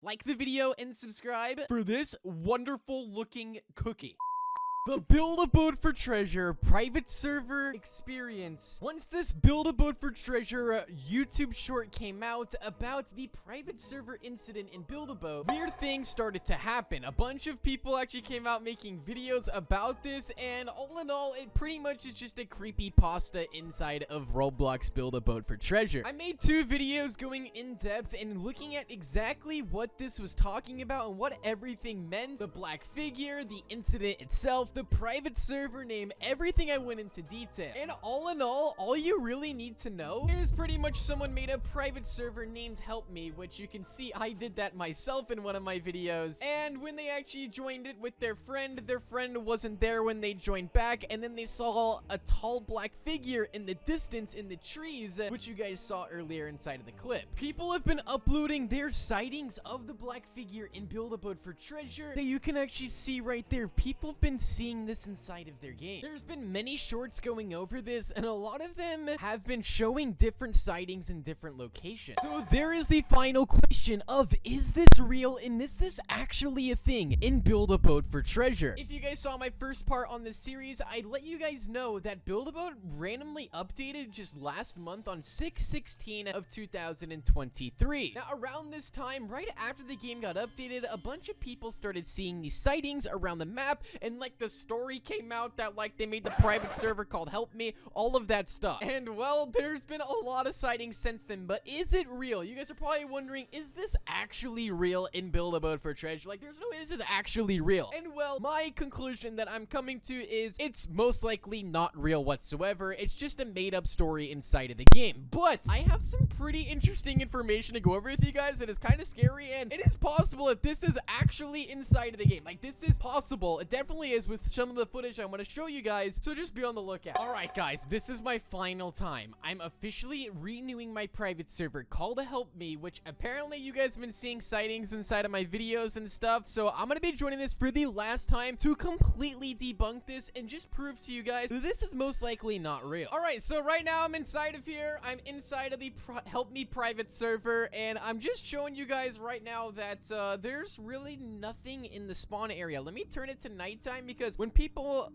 Like the video and subscribe for this wonderful looking cookie. The Build-A-Boat for Treasure private server experience. Once this Build-A-Boat for Treasure YouTube short came out about the private server incident in Build-A-Boat, weird things started to happen. A bunch of people actually came out making videos about this, and all in all, it pretty much is just a creepypasta inside of Roblox Build-A-Boat for Treasure. I made 2 videos going in depth and looking at exactly what this was talking about and what everything meant. The black figure, the incident itself, the private server name, everything I went into detail. And all in all you really need to know is pretty much someone made a private server named Help Me, which you can see I did that myself in one of my videos. And when they actually joined it with their friend wasn't there when they joined back, and then they saw a tall black figure in the distance in the trees, which you guys saw earlier inside of the clip. People have been uploading their sightings of the black figure in Build-A-Boat for Treasure that you can actually see right there. People have been seeing this inside of their game. There's been many shorts going over this, and a lot of them have been showing different sightings in different locations. So there is the final question of, is this real and is this actually a thing in Build-A-Boat for Treasure? If you guys saw my first part on this series, I let you guys know that Build-A-Boat randomly updated just last month on 6/16 of 2023. Now around this time, right after the game got updated, a bunch of people started seeing these sightings around the map, and like the story came out that like they made the private server called Help Me, all of that stuff. And well, there's been a lot of sightings since then, but is it real? You guys are probably wondering, is this actually real in Build-A-Boat for Treasure? Like, there's no way this is actually real. And well, my conclusion that I'm coming to is it's most likely not real whatsoever. It's just a made-up story inside of the game. But I have some pretty interesting information to go over with you guys that is kind of scary, and it is possible that this is actually inside of the game. Like, this is possible. It definitely is with some of the footage I'm going to show you guys, so just be on the lookout. Alright guys, this is my final time. I'm officially renewing my private server called Help Me, which apparently you guys have been seeing sightings inside of my videos and stuff, so I'm going to be joining this for the last time to completely debunk this and just prove to you guys that this is most likely not real. Alright, so right now I'm inside of here. I'm inside of the Help Me private server, and I'm just showing you guys right now that there's really nothing in the spawn area. Let me turn it to nighttime, because when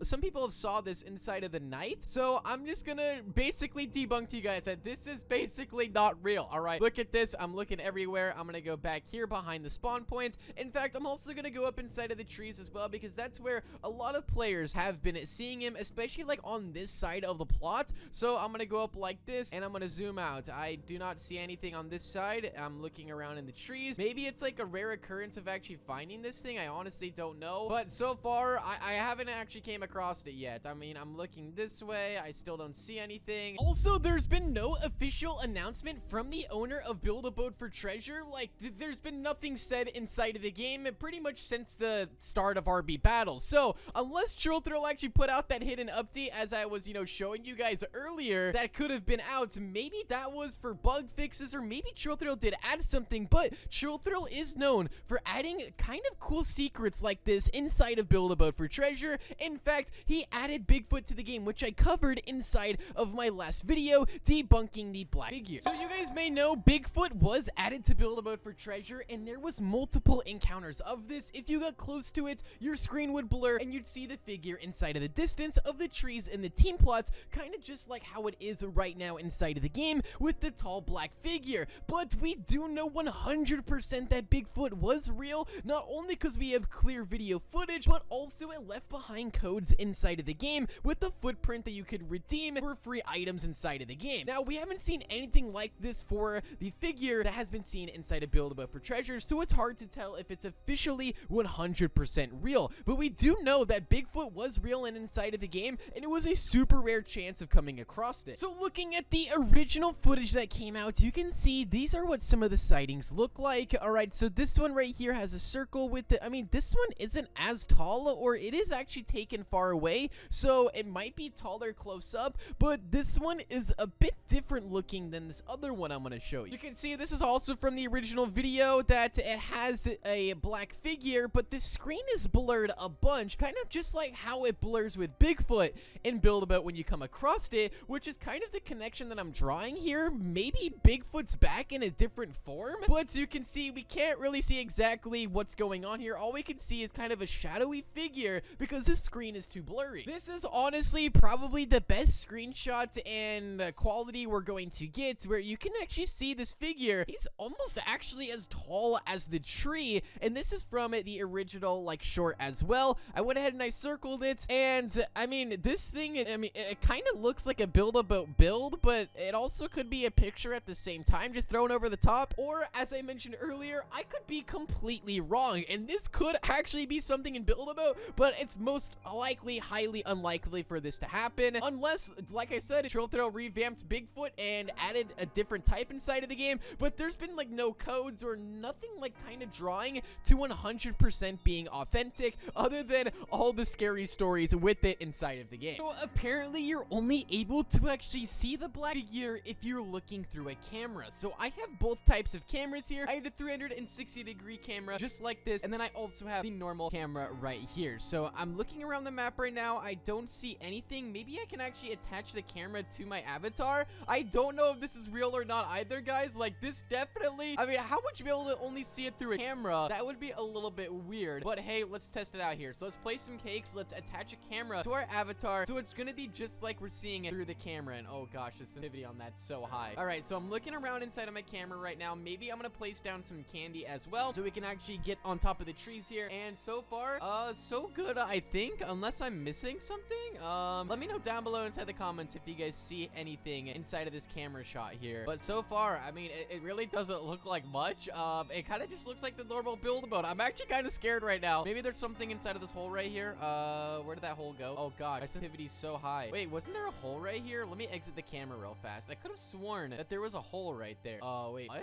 some people have saw this inside of the night, so I'm just gonna basically debunk to you guys that this is basically not real. All right, look at this. I'm looking everywhere. I'm gonna go back here behind the spawn points. In fact, I'm also gonna go up inside of the trees as well, because that's where a lot of players have been seeing him, especially like on this side of the plot. So I'm gonna go up like this, and I'm gonna zoom out. I do not see anything on this side. I'm looking around in the trees. Maybe it's like a rare occurrence of actually finding this thing. I honestly don't know, but so far I haven't actually came across it yet. I mean, I'm looking this way. I still don't see anything. Also, there's been no official announcement from the owner of Build-A-Boat for Treasure. Like, there's been nothing said inside of the game pretty much since the start of RB battles. So unless Chillthrill actually put out that hidden update, as I was, showing you guys earlier, that could have been out. Maybe that was for bug fixes, or maybe Chillthrill did add something, but Chillthrill is known for adding kind of cool secrets like this inside of Build-A-Boat for Treasure. In fact, he added Bigfoot to the game, which I covered inside of my last video, debunking the black figure. So you guys may know Bigfoot was added to Build-A-Boat for Treasure, and there was multiple encounters of this. If you got close to it, your screen would blur, and you'd see the figure inside of the distance of the trees in the team plots, kind of just like how it is right now inside of the game with the tall black figure. But we do know 100% that Bigfoot was real, not only because we have clear video footage, but also it left behind codes inside of the game with the footprint that you could redeem for free items inside of the game. Now, we haven't seen anything like this for the figure that has been seen inside of Build-A-Boat for Treasure, so it's hard to tell if it's officially 100% real. But we do know that Bigfoot was real and inside of the game, and it was a super rare chance of coming across it. So looking at the original footage that came out, you can see these are what some of the sightings look like. Alright, so this one right here has a circle circle with the, I mean, this one isn't as tall, or it is actually taken far away, so it might be taller close up, but this one is a bit different looking than this other one I'm gonna show you. You can see this is also from the original video that it has a black figure, but this screen is blurred a bunch, kind of just like how it blurs with Bigfoot in Build-A-Boat when you come across it, which is kind of the connection that I'm drawing here. Maybe Bigfoot's back in a different form, but you can see we can't really see exactly what's going on here. All we can see is kind of a shadowy figure because this screen is too blurry. This is honestly probably the best screenshot and quality we're going to get, where you can actually see this figure. He's almost actually as tall as the tree, and this is from the original like short as well. I went ahead and I circled it, and I mean, this thing, I mean, it kind of looks like a Build-A-Boat build, but it also could be a picture at the same time, just thrown over the top. Or, as I mentioned earlier, I could be completely wrong, and this could actually be something in Build-A-Boat, but it's most likely highly unlikely for this to happen, unless, like I said, Trillthrill revamped Bigfoot and added a different type inside of the game. But there's been like no codes or nothing like kind of drawing to 100% being authentic, other than all the scary stories with it inside of the game. So apparently you're only able to actually see the black figure if you're looking through a camera. So I have both types of cameras here. I have the 360-degree camera just like this, and then I also have the normal camera right here. So I'm looking around the map right now. I don't see anything. Maybe I can actually attach the camera to my avatar. I don't know if this is real or not either, guys. Like, this definitely, I mean, how would you be able to only see it through a camera? That would be a little bit weird, but hey, let's test it out here. So let's play some cakes. Let's attach a camera to our avatar, so it's gonna be just like we're seeing it through the camera. And oh gosh, the sensitivity on that's so high. All right, so I'm looking around inside of my camera right now. Maybe I'm gonna place down some candy as well, so we can actually get on top of the trees here. And so far, so good, I think, unless I'm missing something. Let me know down below inside the comments if you guys see anything inside of this camera shot here. But so far, I mean, it really doesn't look like much. It kind of just looks like the normal Build-A-Boat. I'm actually kind of scared right now. Maybe there's something inside of this hole right here. Where did that hole go? Oh god, my sensitivity's so high. Wait, wasn't there a hole right here? Let me exit the camera real fast. I could have sworn that there was a hole right there. Oh wait, what?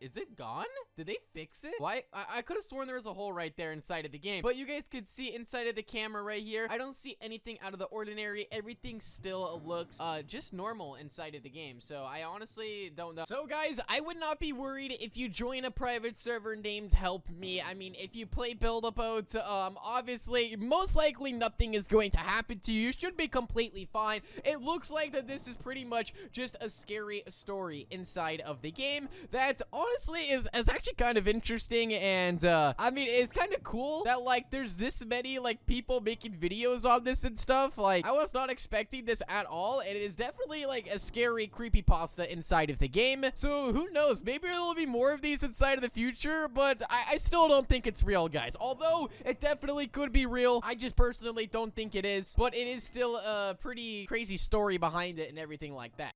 Is it gone? Did they fix it? Why? I could have sworn there was a hole right there inside of the game. But you guys could see inside of the camera right here. I don't see anything out of the ordinary. Everything still looks just normal inside of the game. So I honestly don't know. So guys, I would not be worried if you join a private server named Help Me. I mean, if you play Build-A-Boat, obviously, most likely nothing is going to happen to you. You should be completely fine. It looks like that this is pretty much just a scary story inside of the game that honestly is actually kind of interesting. And I mean, it's kind of cool that like there's this many like people making videos on this and stuff. Like, I was not expecting this at all, and it is definitely like a scary creepypasta inside of the game. So who knows, maybe there will be more of these inside of the future, but I still don't think it's real, guys. Although it definitely could be real, I just personally don't think it is, but it is still a pretty crazy story behind it and everything like that.